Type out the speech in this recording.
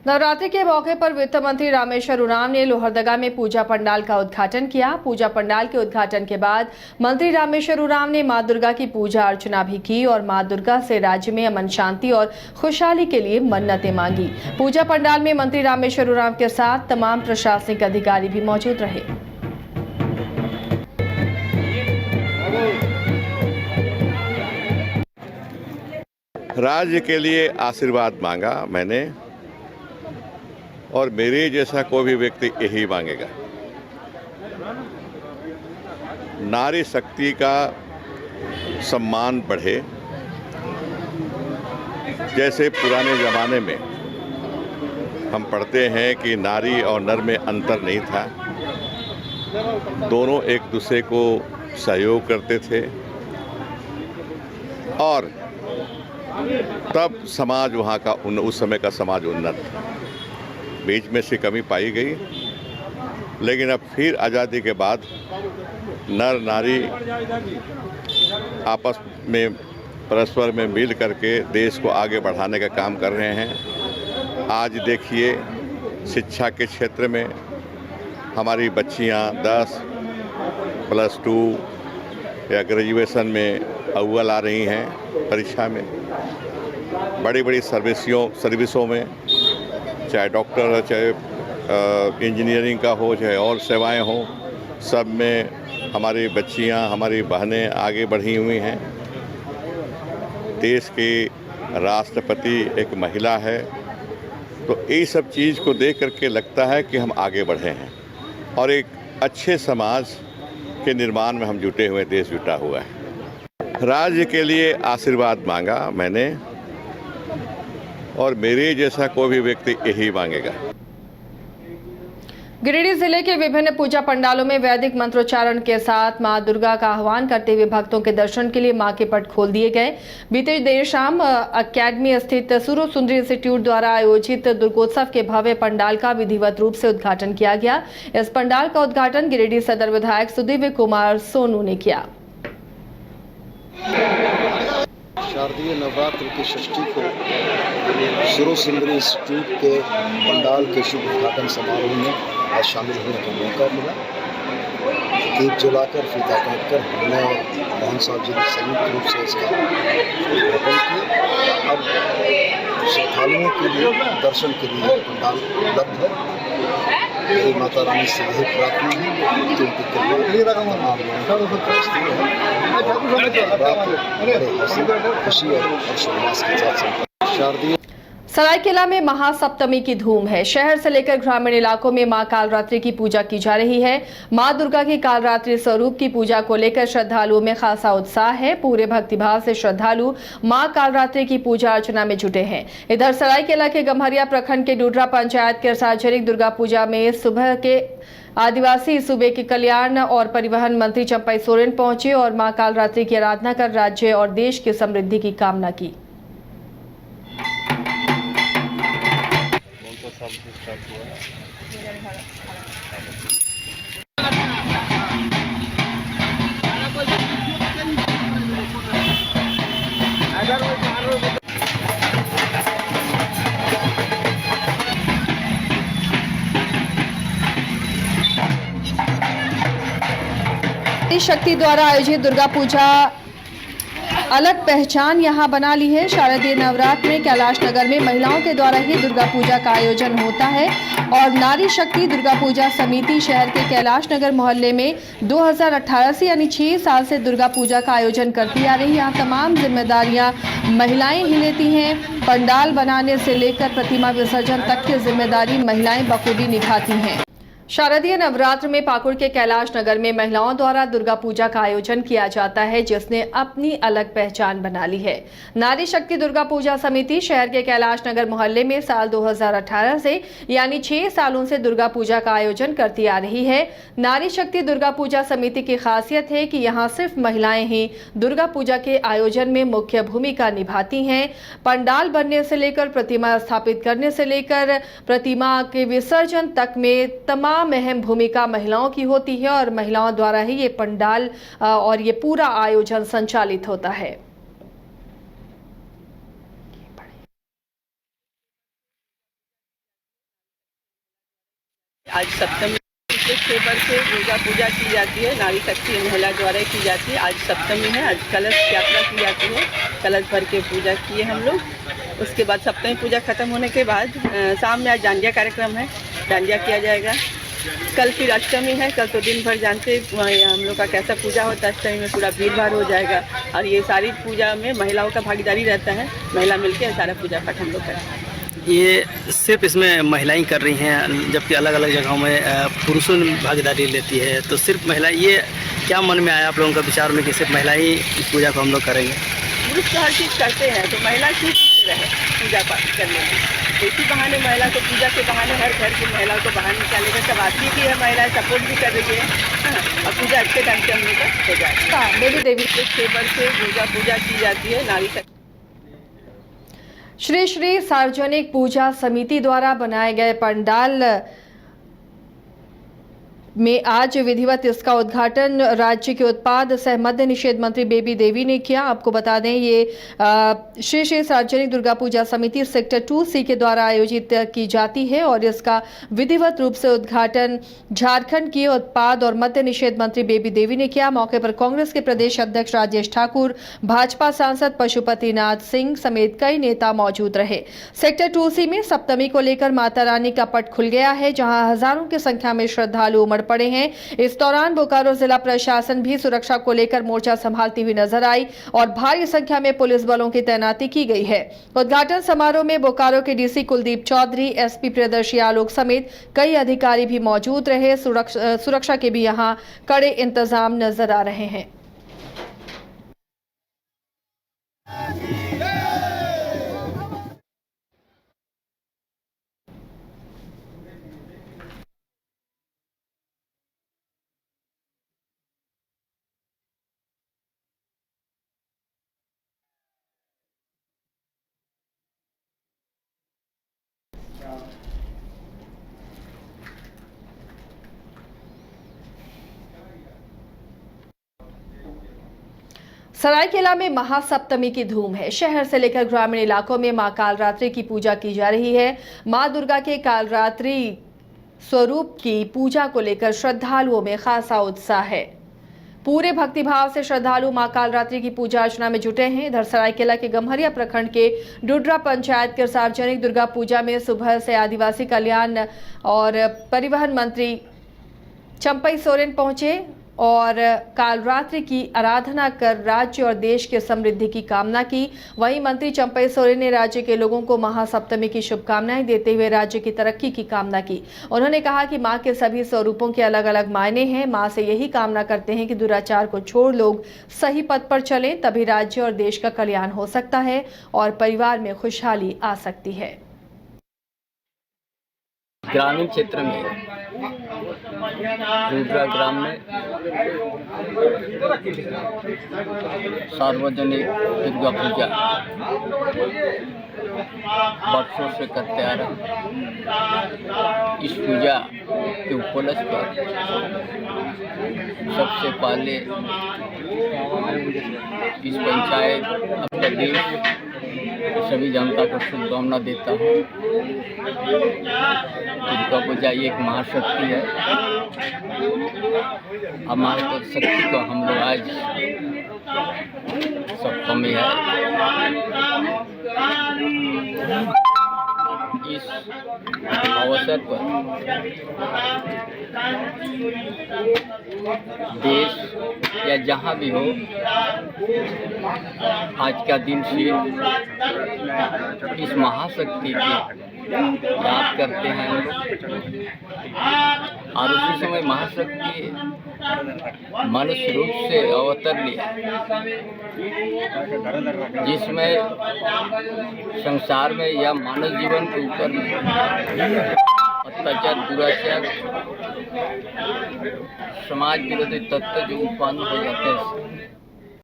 नवरात्रि के मौके पर वित्त मंत्री रामेश्वर उरांव ने लोहरदगा में पूजा पंडाल का उद्घाटन किया। पूजा पंडाल के उद्घाटन के बाद मंत्री रामेश्वर उरांव ने मां दुर्गा की पूजा अर्चना भी की और मां दुर्गा से राज्य में अमन शांति और खुशहाली के लिए मन्नतें मांगी। पूजा पंडाल में मंत्री रामेश्वर उरांव के साथ तमाम प्रशासनिक अधिकारी भी मौजूद रहे। राज्य के लिए आशीर्वाद मांगा मैंने, और मेरे जैसा कोई भी व्यक्ति यही मांगेगा। नारी शक्ति का सम्मान बढ़े। जैसे पुराने ज़माने में हम पढ़ते हैं कि नारी और नर में अंतर नहीं था, दोनों एक दूसरे को सहयोग करते थे और तब समाज वहाँ का उस समय का समाज उन्नत था। बीच में से कमी पाई गई, लेकिन अब फिर आज़ादी के बाद नर नारी आपस में परस्पर में मिल करके देश को आगे बढ़ाने का काम कर रहे हैं। आज देखिए शिक्षा के क्षेत्र में हमारी बच्चियां 10 +2 या ग्रेजुएशन में अव्वल आ रही हैं परीक्षा में। बड़ी बड़ी सर्विसों में, चाहे डॉक्टर हो, चाहे इंजीनियरिंग का हो, चाहे और सेवाएं हो, सब में हमारी बच्चियां, हमारी बहनें आगे बढ़ी हुई हैं। देश की राष्ट्रपति एक महिला है, तो ये सब चीज़ को देख करके लगता है कि हम आगे बढ़े हैं और एक अच्छे समाज के निर्माण में हम जुटे हुए, देश जुटा हुआ है। राज्य के लिए आशीर्वाद मांगा मैंने, और मेरे जैसा कोई भी व्यक्ति यही मांगेगा। गिरिडीह जिले के विभिन्न पूजा पंडालों में वैदिक मंत्रोच्चारण के साथ मां दुर्गा का आह्वान करते हुए भक्तों के दर्शन के लिए मां के पट खोल दिए गए। बीते देर शाम अकेडमी स्थित सूर्य सुंदरी इंस्टीट्यूट द्वारा आयोजित दुर्गोत्सव के भव्य पंडाल का विधिवत रूप से उद्घाटन किया गया। इस पंडाल का उद्घाटन गिरिडीह सदर विधायक सुदिव्य कुमार सोनू ने किया। शारदीय नवरात्र की षष्ठी को सूर्य सुंदरी इंस्टीट्यूट के पंडाल के शुभ उद्घाटन समारोह में आज शामिल होने का मौका मिला। दीप जलाकर, फीता काटकर हमने और मोहन साहब जी ने संयुक्त रूप से इसका उद्घाटन किया। अब श्रद्धालुओं के लिए दर्शन के लिए पंडाल उपलब्ध है। मेरी माता रानी से यही प्रार्थना है कि उनकी कृपा तमाम खुशी और हर्षोल्लास के साथ शारदीय। सरायकेला में महासप्तमी की धूम है। शहर से लेकर ग्रामीण इलाकों में मां कालरात्रि की पूजा की जा रही है। मां दुर्गा की कालरात्रि स्वरूप की पूजा को लेकर श्रद्धालुओं में खासा उत्साह है। पूरे भक्तिभाव से श्रद्धालु मां कालरात्रि की पूजा अर्चना में जुटे हैं। इधर सरायकेला के गम्हरिया प्रखंड के डूडरा पंचायत के सार्वजनिक दुर्गा पूजा में सुबह के आदिवासी सूबे के कल्याण और परिवहन मंत्री चंपई सोरेन पहुंचे और मां कालरात्रि की आराधना कर राज्य और देश की समृद्धि की कामना की। शक्ति द्वारा आयोजित दुर्गा पूजा अलग पहचान यहां बना ली है। शारदीय नवरात्र में कैलाश नगर में महिलाओं के द्वारा ही दुर्गा पूजा का आयोजन होता है और नारी शक्ति दुर्गा पूजा समिति शहर के कैलाश नगर मोहल्ले में 2018 से यानी 6 साल से दुर्गा पूजा का आयोजन करती आ रही। यहाँ तमाम जिम्मेदारियां महिलाएं ही लेती हैं। पंडाल बनाने से लेकर प्रतिमा विसर्जन तक की जिम्मेदारी महिलाएं बखूबी निभाती हैं। शारदीय नवरात्र में पाकुड़ के कैलाश नगर में महिलाओं द्वारा दुर्गा पूजा का आयोजन किया जाता है, जिसने अपनी अलग पहचान बना ली है। नारी शक्ति दुर्गा पूजा समिति शहर के कैलाश नगर मोहल्ले में साल 2018 से यानी 6 सालों से दुर्गा पूजा का आयोजन करती आ रही है। नारी शक्ति दुर्गा पूजा समिति की खासियत है कि यहाँ सिर्फ महिलाएं ही दुर्गा पूजा के आयोजन में मुख्य भूमिका निभाती हैं। पंडाल बनने से लेकर प्रतिमा स्थापित करने से लेकर प्रतिमा के विसर्जन तक में तमाम अहम भूमिका महिलाओं की होती है और महिलाओं द्वारा ही ये पंडाल और ये पूरा आयोजन संचालित होता है। आज सप्तमी पिछले 6 वर्ष से दुर्गा पूजा की जाती है, नारी शक्ति महिला द्वारा की जाती है। आज सप्तमी है, आज कलश यात्रा की जाती है, कलश भर के पूजा किए हम लोग। उसके बाद सप्तमी पूजा खत्म होने के बाद शाम में आज डांडिया कार्यक्रम है, डांडिया किया जाएगा। कल फिर अष्टमी है, कल तो दिन भर जानते हम लोग का कैसा पूजा होता है। अष्टमी में पूरा भीड़ भाड़ हो जाएगा और ये सारी पूजा में महिलाओं का भागीदारी रहता है, महिला मिलकर सारा पूजा पाठ हम लोग करते हैं। ये सिर्फ इसमें महिलाएं कर रही हैं, जबकि अलग अलग जगहों में पुरुषों ने भागीदारी लेती है, तो सिर्फ महिला, ये क्या मन में आया आप लोगों का विचार में कि सिर्फ महिला ही इस पूजा को हम लोग करेंगे? पुरुष तो हर चीज़ करते हैं, तो महिला क्यों पीछे रहे पूजा पाठ करने में? इसी बहाने महिला को, पूजा के बहाने हर घर की महिलाओं को बाहर निकालेगा। सब आती भी है, महिलाएं सपोर्ट भी कर रही है, और पूजा अच्छे ढंग से हम लोग का हो जाएगा। बेबी देवी 6 वर्ष से दुर्गा पूजा की जाती है, नारी शक्ति। श्री श्री सार्वजनिक पूजा समिति द्वारा बनाए गए पंडाल में आज विधिवत इसका उद्घाटन राज्य के उत्पाद सह मद्य निषेध मंत्री बेबी देवी ने किया। आपको बता दें, ये श्री श्री सार्वजनिक दुर्गा पूजा समिति सेक्टर 2C के द्वारा आयोजित की जाती है और इसका विधिवत रूप से उद्घाटन झारखंड के उत्पाद और मद्य निषेध मंत्री बेबी देवी ने किया। मौके पर कांग्रेस के प्रदेश अध्यक्ष राजेश ठाकुर, भाजपा सांसद पशुपति नाथ सिंह समेत कई नेता मौजूद रहे। सेक्टर 2C में सप्तमी को लेकर माता रानी का पट खुल गया है, जहां हजारों की संख्या में श्रद्धालु उमड़ पड़े हैं। इस दौरान बोकारो जिला प्रशासन भी सुरक्षा को लेकर मोर्चा संभालती हुई नजर आई और भारी संख्या में पुलिस बलों की तैनाती की गई है। उद्घाटन समारोह में बोकारो के डीसी कुलदीप चौधरी, एसपी प्रियदर्शी आलोक समेत कई अधिकारी भी मौजूद रहे। सुरक्षा के भी यहां कड़े इंतजाम नजर आ रहे हैं। सरायकेला में महासप्तमी की धूम है। शहर से लेकर ग्रामीण इलाकों में मां कालरात्रि की पूजा की जा रही है। मां दुर्गा के कालरात्रि स्वरूप की पूजा को लेकर श्रद्धालुओं में खासा उत्साह है। पूरे भक्तिभाव से श्रद्धालु मां कालरात्रि की पूजा अर्चना में जुटे हैं। इधर सरायकेला के गम्हरिया प्रखंड के डुडरा पंचायत के सार्वजनिक दुर्गा पूजा में सुबह से आदिवासी कल्याण और परिवहन मंत्री चंपई सोरेन पहुंचे और कालरात्रि की आराधना कर राज्य और देश के समृद्धि की कामना की। वहीं मंत्री चंपई सोरेन ने राज्य के लोगों को महासप्तमी की शुभकामनाएं देते हुए राज्य की तरक्की की कामना की। उन्होंने कहा कि मां के सभी स्वरूपों के अलग अलग मायने हैं। मां से यही कामना करते हैं कि दुराचार को छोड़ लोग सही पथ पर चलें, तभी राज्य और देश का कल्याण हो सकता है और परिवार में खुशहाली आ सकती है। ग्रामीण क्षेत्र में रुद्रा ग्राम में सार्वजनिक दुर्गा पूजा वर्षों से करते आ रहे हैं। इस पूजा के उपलक्ष्य पर सबसे पहले इस पंचायत प्रदेश सभी जनता को शुभकामना देता हूँ। दुर्गा पूजा एक महाशक्ति है। हमारे को शक्ति को हम लोग आज सप्तमी है, इस अवसर पर देश या जहाँ भी हो, आज का दिन सिर्फ इस महाशक्ति की याद करते हैं और उसी समय महाशक्ति मनुष्य रूप से अवतर लिया, जिसमें संसार में या मानव जीवन के ऊपर अत्याचार, दुराचार, समाज विरोधी तत्व जो उत्पन्न हो जाते हैं,